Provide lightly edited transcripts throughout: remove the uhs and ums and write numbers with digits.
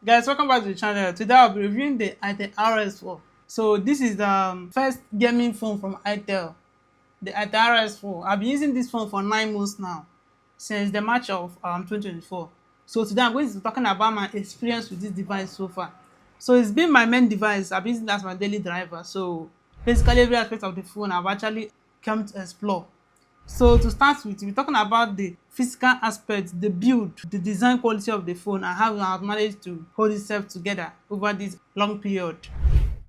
Guys, welcome back to the channel. Today I'll be reviewing the Itel RS4. So this is the first gaming phone from Itel, the Itel RS4. I've been using this phone for 9 months now, since the March of 2024. So today I'm going to be talking about my experience with this device so far. So it's been my main device. I've been using it as my daily driver. So basically every aspect of the phone I've actually come to explore. So to start with, we're talking about the physical aspect, the build, the design quality of the phone, and how we have managed to hold itself together over this long period.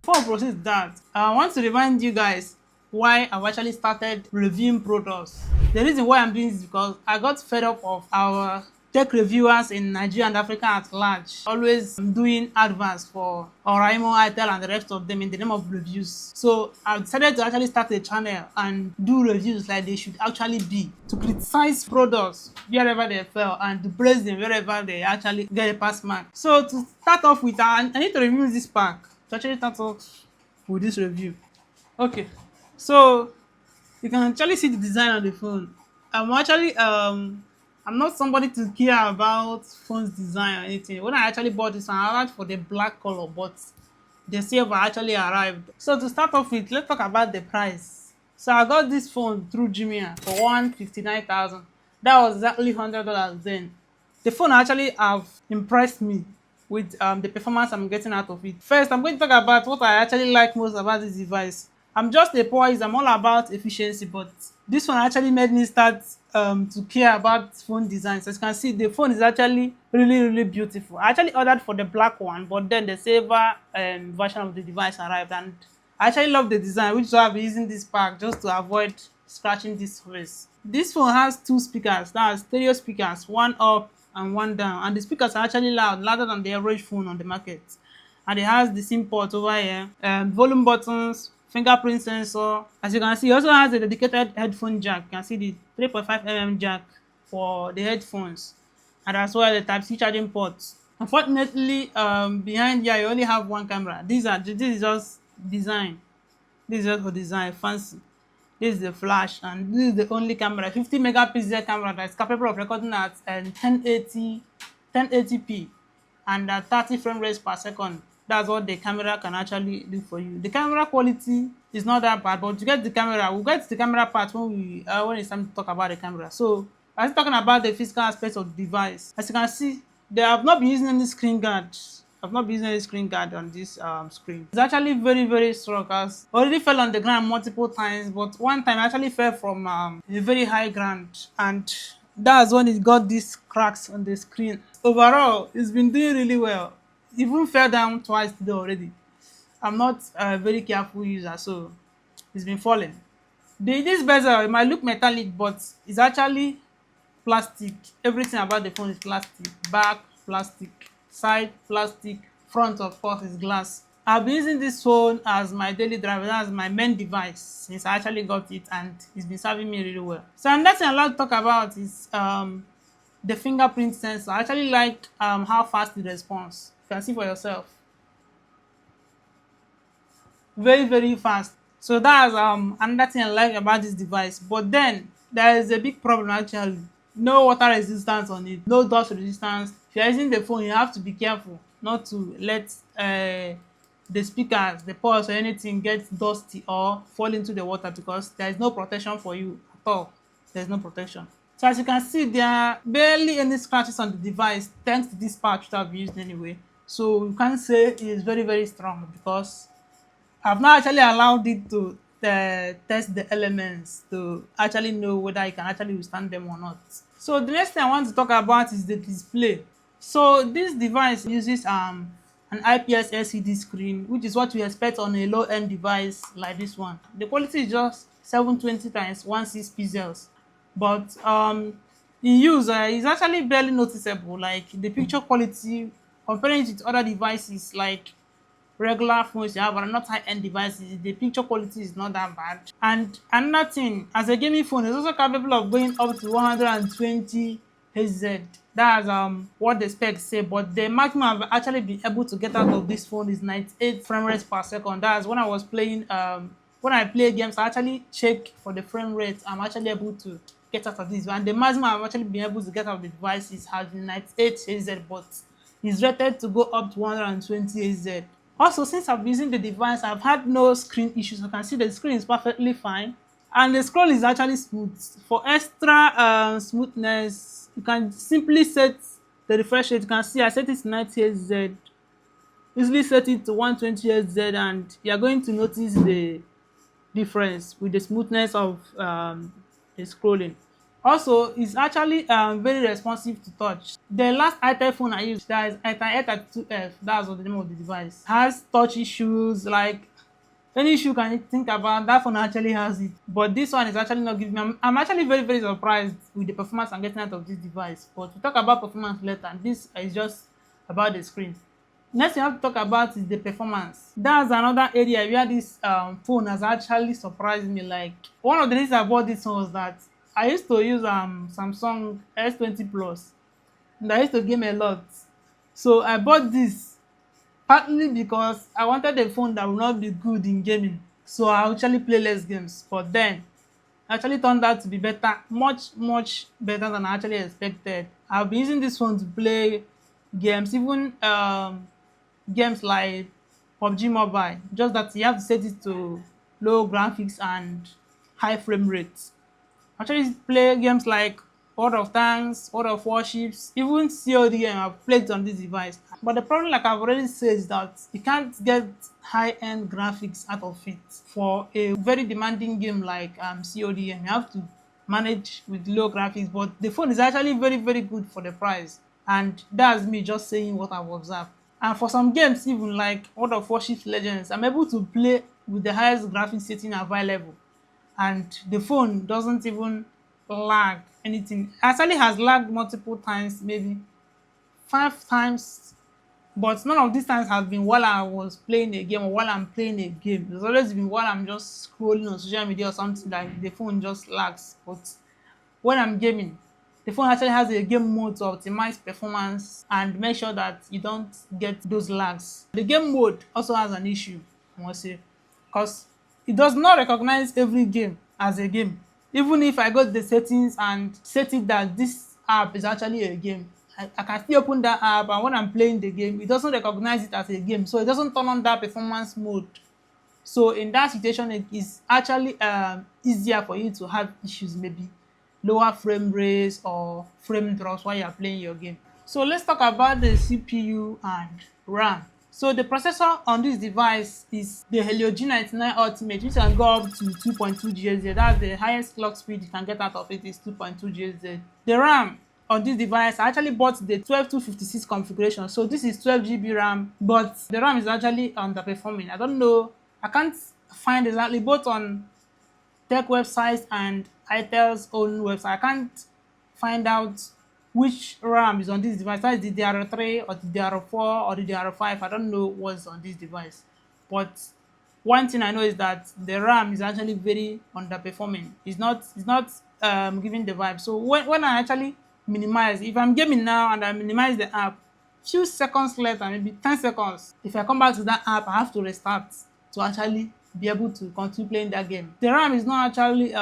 Before I proceed with that, I want to remind you guys why I've actually started reviewing products. The reason why I'm doing this is because I got fed up of our tech reviewers in Nigeria and Africa at large always doing adverts for Oraimo, Itel, and the rest of them in the name of reviews. So I decided to actually start a channel and do reviews like they should actually be, to criticize products wherever they fail and to praise them wherever they actually get a pass mark. So to start off with, I need to review this pack. To actually start off with this review. Okay, so you can actually see the design of the phone. I'm not somebody to care about phone's design or anything. When I actually bought this one, I asked for the black color, but the silver actually arrived. So to start off with, let's talk about the price. So I got this phone through Jumia for 159,000. That was exactly $100 then. The phone actually have impressed me with the performance I'm getting out of it. First, I'm going to talk about what I actually like most about this device. I'm just a poor user. I'm all about efficiency, but this one actually made me start to care about phone designs. As you can see, the phone is actually really beautiful. I actually ordered for the black one, but then the silver version of the device arrived, and I actually love the design, which is why I've been using this pack just to avoid scratching this face. This phone has two speakers, that's stereo speakers, one up and one down, and the speakers are actually louder than the average phone on the market. And it has the SIM port over here, volume buttons, fingerprint sensor. As you can see, it also has a dedicated headphone jack. You can see the 3.5 mm jack for the headphones, and as well the Type-C charging ports. Unfortunately, behind here you only have one camera. This is just design. This is just for design, fancy. This is the flash, and this is the only camera, 50 megapixel camera that is capable of recording at 1080p and at 30 frame rates per second. That's what the camera can actually do for you. The camera quality is not that bad, but to get the camera, we'll get to the camera part when it's time to talk about the camera. So as talking about the physical aspects of the device, as you can see, they have not been using any screen guard. I've not been using any screen guard on this screen. It's actually very strong. As already fell on the ground multiple times, but one time I actually fell from a very high ground, and that's when it got these cracks on the screen. Overall, it's been doing really well. Even fell down twice today already. I'm not a very careful user, so it's been falling. This bezel, it might look metallic, but it's actually plastic. Everything about the phone is plastic. Back plastic, side plastic, front of course is glass. I've been using this phone as my daily driver, as my main device since I actually got it, and it's been serving me really well. So another thing I'd like to talk about is the fingerprint sensor. I actually like how fast it responds. You can see for yourself. Very fast. So that's another thing I like about this device. But then there is a big problem actually. No water resistance on it, no dust resistance. If you're using the phone, you have to be careful not to let the speakers, the ports or anything get dusty or fall into the water, because there is no protection for you at all. There's no protection. So as you can see, there are barely any scratches on the device thanks to this patch that I've used anyway. So you can't say it is very strong, because I've not actually allowed it to test the elements to actually know whether I can actually withstand them or not. So the next thing I want to talk about is the display. So this device uses an IPS LCD screen, which is what you expect on a low-end device like this one. The quality is just 720 x 16 pixels, but in use it's actually barely noticeable. Like the picture quality, comparing it with other devices like regular phones you have or not high-end devices, the picture quality is not that bad. And another thing, as a gaming phone, it's also capable of going up to 120 Hz. That's what the specs say, but the maximum I've actually been able to get out of this phone is 98 frame rates per second. That's when I was playing when I play games, I actually check for the frame rate. I'm actually able to get out of this, and the maximum I've actually been able to get out of the device is has been 98 Hz, but is rated to go up to 120 Hz. Also, since I've been using the device, I've had no screen issues. You can see the screen is perfectly fine, and the scroll is actually smooth. For extra smoothness, you can simply set the refresh rate. You can see I set it to 90 Hz, easily set it to 120 Hz, and you are going to notice the difference with the smoothness of the scrolling. Also, it's actually very responsive to touch. The last Itel phone I used, that is Itel A32F, that's what the name of the device, has touch issues. Like any issue you can think about, that phone actually has it. But this one is actually not giving me. I'm actually very, very surprised with the performance I'm getting out of this device. But we'll talk about performance later. This is just about the screen. Next thing I have to talk about is the performance. That's another area where this phone has actually surprised me. Like, one of the reasons I bought this one was that I used to use Samsung S20 Plus, and I used to game a lot. So I bought this partly because I wanted a phone that would not be good in gaming. So I actually play less games. But then actually turned out to be better, much better than I actually expected. I've been using this phone to play games, even games like PUBG Mobile, just that you have to set it to low graphics and high frame rates. Actually play games like World of Tanks, World of Warships, even COD game I've played on this device. But the problem, like I've already said, is that you can't get high-end graphics out of it. For a very demanding game like COD game, you have to manage with low graphics. But the phone is actually very, very good for the price. And that's me just saying what I've observed. And for some games, even like World of Warships Legends, I'm able to play with the highest graphics setting available, and the phone doesn't even lag anything. Actually has lagged multiple times, maybe 5 times, but none of these times have been while I was playing a game or while I'm playing a game. It's always been while I'm just scrolling on social media or something, like the phone just lags. But when I'm gaming, the phone actually has a game mode to optimize performance and make sure that you don't get those lags. The game mode also has an issue, I must say, because it does not recognize every game as a game. Even if I go to the settings and set it that this app is actually a game, I can still open that app, and when I'm playing the game, it doesn't recognize it as a game. So it doesn't turn on that performance mode. So in that situation, it is actually easier for you to have issues, maybe lower frame rates or frame drops while you're playing your game. So let's talk about the CPU and RAM. So the processor on this device is the Helio G99 Ultimate, which can go up to 2.2 GHz. That's the highest clock speed you can get out of it, is 2.2 GHz. The RAM on this device, I actually bought the 12256 configuration. So this is 12 GB RAM, but the RAM is actually underperforming. I don't know, I can't find exactly, both on tech websites and Itel's own website, I can't find out which RAM is on this device. That is the DDR3 or the DDR4 or the DDR5. I don't know what's on this device. But one thing I know is that the RAM is actually very underperforming. It's not giving the vibe. So when I actually minimize, if I'm gaming now and I minimize the app, few seconds later, maybe 10 seconds, if I come back to that app, I have to restart to actually be able to continue playing that game. The RAM is not actually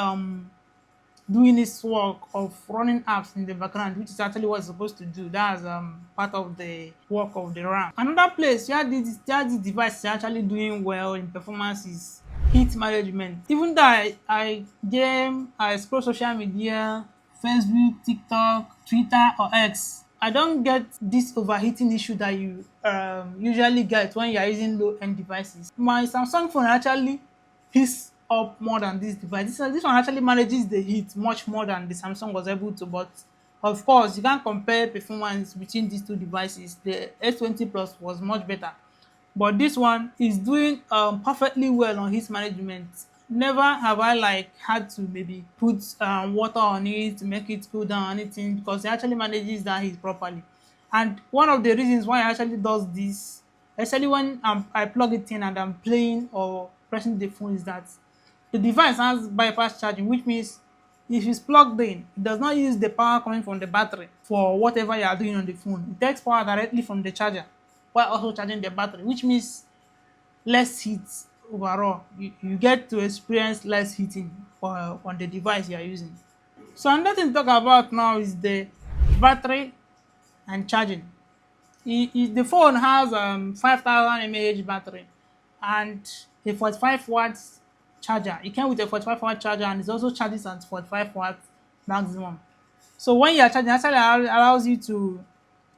doing this work of running apps in the background, which is actually what it's supposed to do. That's part of the work of the RAM. Another place where this device is actually doing well in performance is heat management. Even though I game, I scroll social media, Facebook, TikTok, Twitter, or X, I don't get this overheating issue that you usually get when you are using low-end devices. My Samsung phone actually heats up more than this device. This one actually manages the heat much more than the Samsung was able to, but of course you can't compare performance between these two devices. The S20 Plus was much better, but this one is doing perfectly well on heat management. Never have I like had to maybe put water on it to make it cool down or anything, because it actually manages that heat properly. And one of the reasons why it actually does this, especially when I plug it in and I'm playing or pressing the phone, is that the device has bypass charging, which means if it's plugged in, it does not use the power coming from the battery for whatever you are doing on the phone. It takes power directly from the charger while also charging the battery, which means less heat overall. You get to experience less heating on the device you are using. So another thing to talk about now is the battery and charging. The phone has 5,000 mAh battery and a 45 watts charger. It came with a 45 watt charger and it also charges at 45 watts maximum. So when you are charging, actually allows you to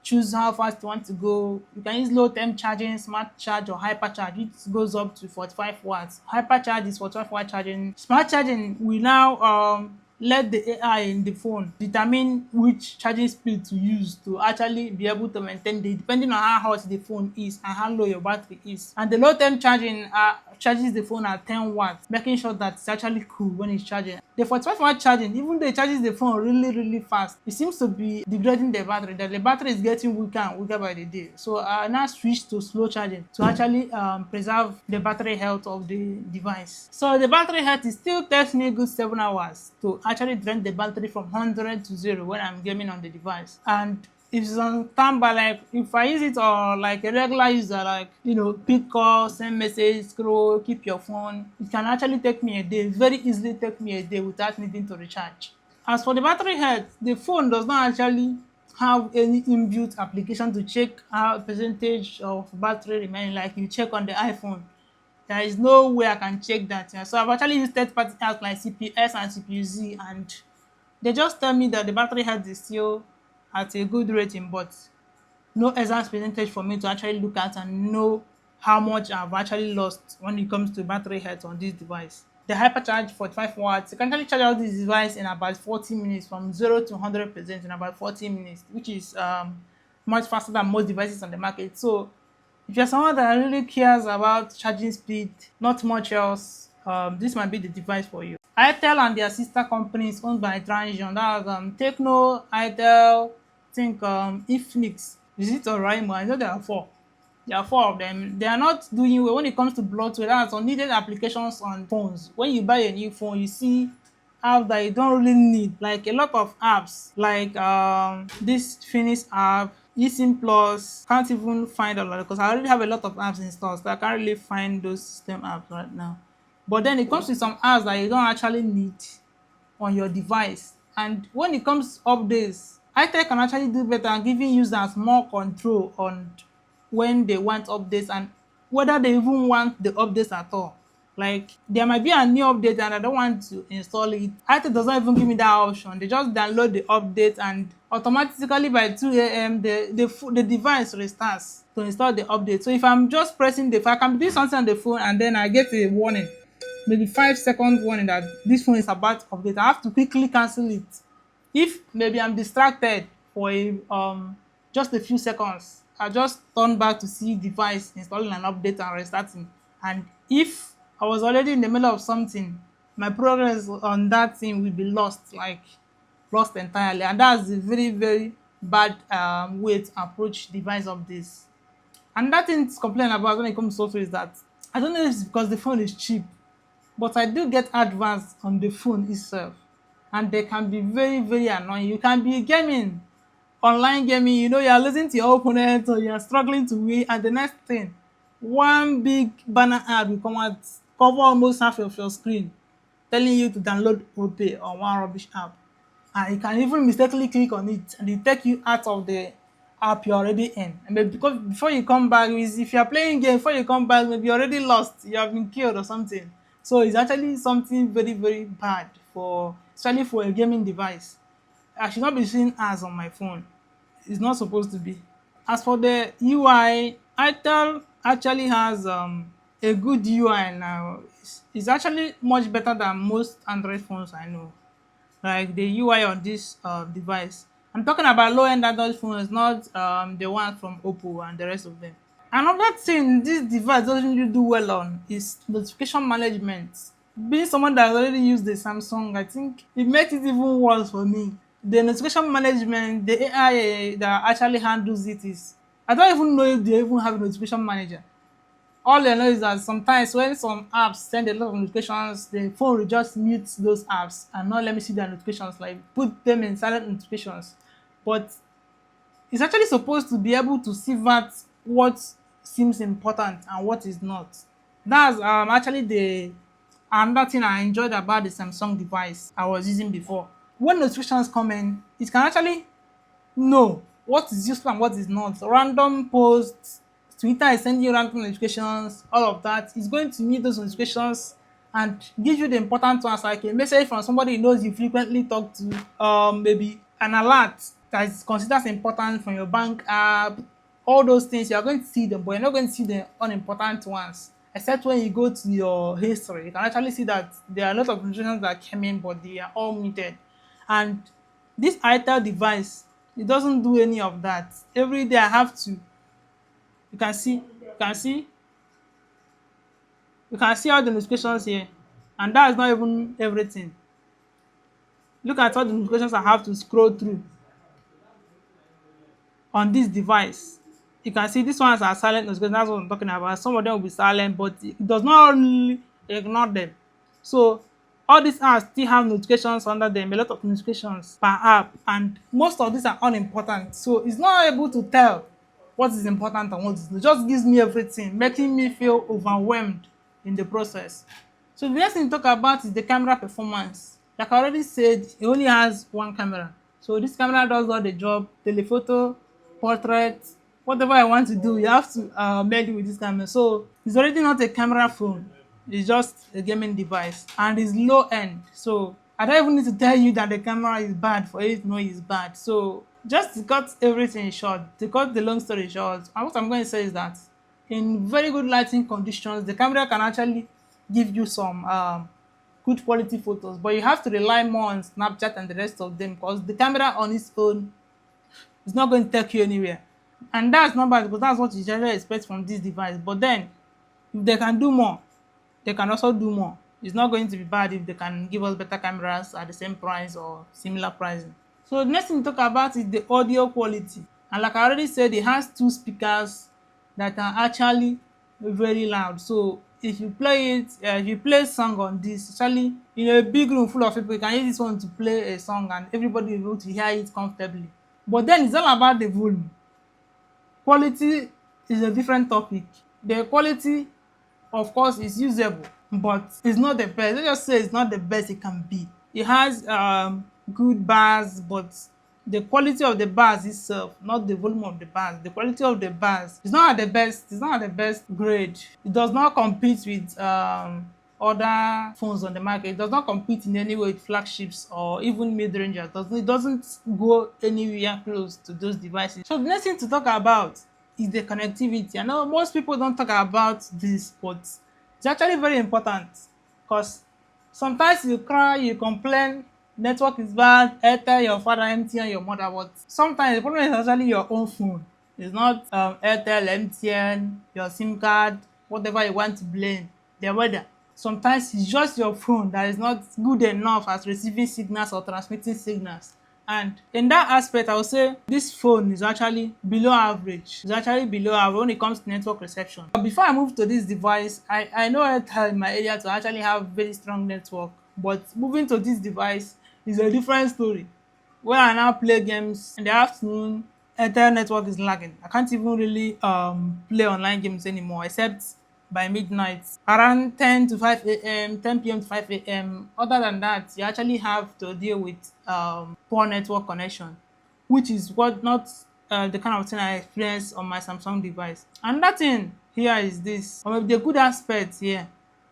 choose how fast you want to go. You can use low temp charging, smart charge, or hyper charge. It goes up to 45 watts. Hyper charge is 45 watt charging. Smart charging will now let the AI in the phone determine which charging speed to use to actually be able to maintain the depending on how hot the phone is and how low your battery is. And the low temp charging charges the phone at 10 watts, making sure that it's actually cool when it's charging. The 45 watt charging, even though it charges the phone really fast, it seems to be degrading the battery, that the battery is getting weaker and weaker by the day. So I now switched to slow charging to actually preserve the battery health of the device. So the battery health, is still takes me a good 7 hours to actually drain the battery from 100 to 0 when I'm gaming on the device. And if it's on standby, like if I use it or like a regular user, like pick call, send message, scroll, keep your phone, it can actually take me a day, very easily take me a day without needing to recharge. As for the battery health, the phone does not actually have any inbuilt application to check how percentage of battery remaining like you check on the iPhone. There is no way I can check that. Yeah. So I've actually used third-party apps like CPS and CPU-Z, and they just tell me that the battery health is still at a good rating, but no exact percentage for me to actually look at and know how much I've actually lost when it comes to battery health on this device. The hypercharge 45 watts, you can actually charge out this device in about 40 minutes from 0 to 100% in about 40 minutes, which is much faster than most devices on the market. So if you're someone that really cares about charging speed, not much else, this might be the device for you. Itel and their sister companies owned by Transition, that's Techno, Itel, I think Infinix, is it or Raimo? I know there are four. There are four of them. They are not doing well when it comes to bloatware. That's unneeded applications on phones. When you buy a new phone, you see apps that you don't really need, like a lot of apps, like this Finish app, eSIM Plus. Can't even find a lot because I already have a lot of apps installed, so I can't really find those system apps right now. But then it comes with some apps that you don't actually need on your device. And when it comes to updates, iTech can actually do better and giving users more control on when they want updates and whether they even want the updates at all. Like there might be a new update and I don't want to install it. iTech does not even give me that option. They just download the update and automatically by 2 a.m. The device restarts to install the update. So if I'm just pressing if I can be doing something on the phone and then I get a warning, maybe 5 second warning that this phone is about to update, I have to quickly cancel it. If maybe I'm distracted for just a few seconds, I just turn back to see device installing an update and restarting. And if I was already in the middle of something, my progress on that thing will be lost, like lost entirely. And that's a very bad way to approach device updates. And that thing to complain about when it comes to software is that I don't know if it's because the phone is cheap, but I do get advanced on the phone itself, and they can be very annoying. You can be gaming, online gaming, you're losing to your opponent or you're struggling to win, and the next thing, one big banner ad will come out, cover almost half of your screen, telling you to download OPay or one rubbish app. And you can even mistakenly click on it and it take you out of the app you're already in. And maybe because before you come back, if you're playing game, before you come back, maybe you're already lost, you have been killed or something. So it's actually something very bad for, especially for a gaming device. I should not be seeing ads on my phone. It's not supposed to be. As for the UI, Itel actually has a good UI now. It's actually much better than most Android phones I know. Like the UI on this device. I'm talking about low-end Android phones, not the ones from Oppo and the rest of them. Another thing this device doesn't really do well on is notification management. Being someone that has already used the Samsung, I think it makes it even worse for me. The notification management, the AI that actually handles it is, I don't even know if they even have a notification manager. All I know is that sometimes when some apps send a lot of notifications, the phone will just mute those apps and not let me see their notifications, like put them in silent notifications. But it's actually supposed to be able to sieve what seems important and what is not. That's actually the another thing I enjoyed about the Samsung device I was using before. When notifications come in, it can actually know what is useful and what is not. Random posts, Twitter is sending you random notifications, all of that. It's going to meet those notifications and give you the important ones, like a message from somebody you knows you frequently talk to, maybe an alert that is considered as important from your bank app. All those things, you are going to see them, but you're not going to see the unimportant ones. Except when you go to your history, you can actually see that there are a lot of notifications that came in, but they are all muted. And this Itel device, it doesn't do any of that. Every day I have to, you can see all the notifications here, and that is not even everything. Look at all the notifications I have to scroll through on this device. You can see these ones are silent notifications. That's what I'm talking about. Some of them will be silent, but it does not really ignore them. So all these apps still have notifications under them, a lot of notifications per app, and most of these are unimportant. So it's not able to tell what is important and what is not. It just gives me everything, making me feel overwhelmed in the process. So the next thing to talk about is the camera performance. Like I already said, it only has one camera. So this camera does all the job, telephoto, portrait, whatever I want to do, you have to meld it with this camera. So it's already not a camera phone. It's just a gaming device and it's low end. So I don't even need to tell you that the camera is bad for you to know it's bad. So just to cut everything short, to cut the long story short, and what I'm going to say is that in very good lighting conditions, the camera can actually give you some good quality photos, but you have to rely more on Snapchat and the rest of them because the camera on its own is not going to take you anywhere. And that's not bad because that's what you generally expect from this device. But then, if they can do more, they can also do more. It's not going to be bad if they can give us better cameras at the same price or similar pricing. So the next thing to talk about is the audio quality. And like I already said, it has two speakers that are actually very loud. So if you play it, if you play a song on this, especially in a big room full of people, you can use this one to play a song and everybody will be able to hear it comfortably. But then it's all about the volume. Quality is a different topic. The quality, of course, is usable, but it's not the best. Let's just say it's not the best it can be. It has good bars, but the quality of the bars itself, not the volume of the bars. The quality of the bars is not at the best. It's not at the best grade. It does not compete with other phones on the market. It does not compete in any way with flagships or even mid-rangers. It doesn't go anywhere close to those devices. So the next thing to talk about is the connectivity. I know most people don't talk about this, but it's actually very important because sometimes you cry, you complain, network is bad, Airtel, your father, MTN, your mother, but sometimes the problem is actually your own phone. It's not Airtel, MTN, your SIM card, whatever you want to blame, the weather. Sometimes it's just your phone that is not good enough at receiving signals or transmitting signals. And in that aspect, I would say this phone is actually below average. It's actually below average when it comes to network reception. But before I move to this device, I know Airtel in my area to actually have very strong network. But moving to this device is a different story. When I now play games in the afternoon, Airtel network is lagging. I can't even really play online games anymore except by midnight, around 10 to 5 a.m., 10 p.m. to 5 a.m. Other than that, you actually have to deal with poor network connection, which is what not the kind of thing I experience on my Samsung device. Another thing here is this, or maybe the good aspect here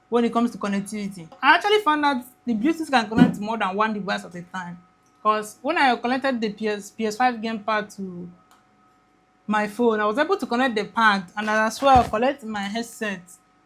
when it comes to connectivity. I actually found that the Bluetooth can connect to more than one device at a time. Because when I connected the PS5 gamepad to my phone, I was able to connect the pad and as well connect my headset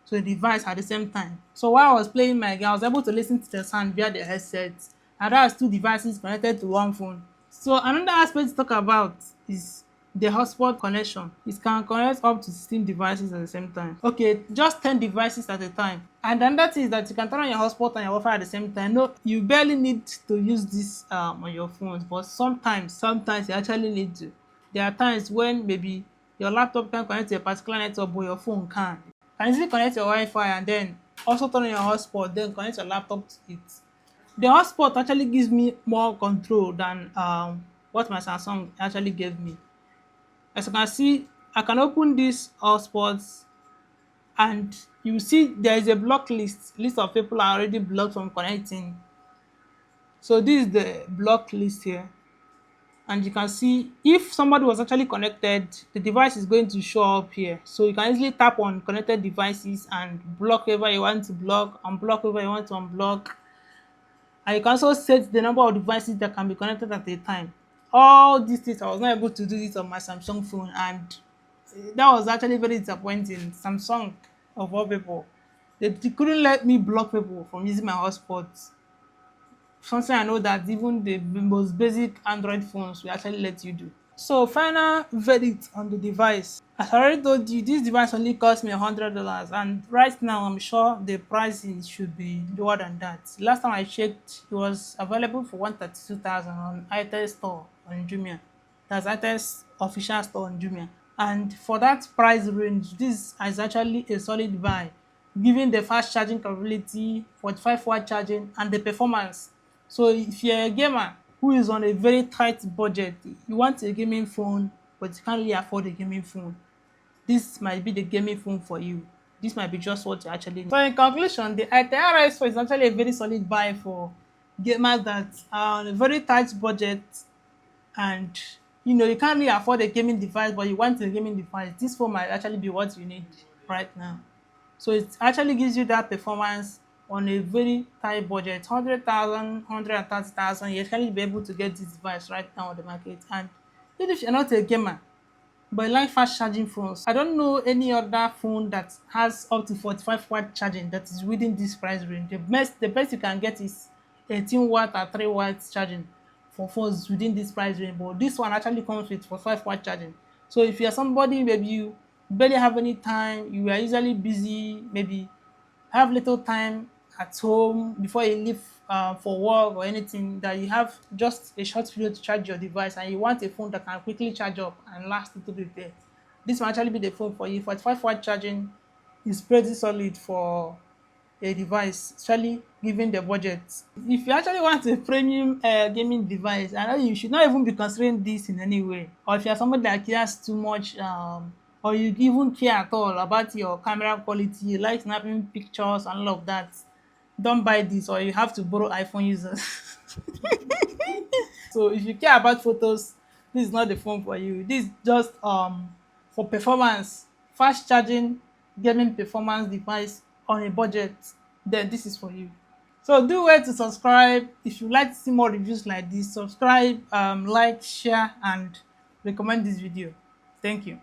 to the device at the same time. So while I was playing my game, I was able to listen to the sound via the headset, and that's two devices connected to one phone. So another aspect to talk about is the hotspot connection. It can connect up to 16 devices at the same time. Okay, just 10 devices at a time. And another thing is that you can turn on your hotspot and your Wi-Fi at the same time. No, you barely need to use this on your phones, but sometimes you actually need to. There are times when maybe your laptop can connect to a particular network, but your phone can't. You can easily connect your Wi-Fi and then also turn on your hotspot, then connect your laptop to it. The hotspot actually gives me more control than what my Samsung actually gave me. As you can see, I can open this hotspots and you see there is a block list of people are already blocked from connecting. So this is the block list here. and you can see if somebody was actually connected, the device is going to show up here. So you can easily tap on connected devices and block whoever you want to block, unblock whoever you want to unblock. And you can also set the number of devices that can be connected at a time. All these things, I was not able to do this on my Samsung phone, and that was actually very disappointing. Samsung, of all people, they couldn't let me block people from using my hotspots. Something I know that even the most basic Android phones will actually let you do. So final verdict on the device. As I already told you, this device only cost me $100, and right now I'm sure the pricing should be lower than that. Last time I checked, it was available for 132,000 on Itel store on Jumia. That's Itel's official store on Jumia. And for that price range, this is actually a solid buy, given the fast charging capability, 45-watt charging, and the performance. So if you're a gamer who is on a very tight budget, you want a gaming phone, but you can't really afford a gaming phone, this might be the gaming phone for you. This might be just what you actually need. So in conclusion, the Itel RS4 is actually a very solid buy for gamers that are on a very tight budget, and you can't really afford a gaming device, but you want a gaming device. This phone might actually be what you need right now. So it actually gives you that performance on a very tight budget, 100,000, 130,000. You actually be able to get this device right now on the market. And even if you're not a gamer, but you like fast charging phones, I don't know any other phone that has up to 45-watt charging that is within this price range. The best you can get is 18-watt or 3 watts charging for phones within this price range. But this one actually comes with 45-watt charging. So if you're somebody, maybe you barely have any time, you are usually busy, maybe have little time at home before you leave for work or anything, that you have just a short period to charge your device, and you want a phone that can quickly charge up and last a little bit there, this will actually be the phone for you. 45-watt charging is pretty solid for a device, especially given the budget. If you actually want a premium gaming device, I know you should not even be considering this in any way. Or if you're somebody that cares too much, or you even care at all about your camera quality, you like snapping pictures and all of that, don't buy this, or you have to borrow iPhone users. So if you care about photos, this is not the phone for you. This is just for performance, fast charging, gaming performance device on a budget. Then this is for you. So do well to subscribe. If you like to see more reviews like this, subscribe, like, share, and recommend this video. Thank you.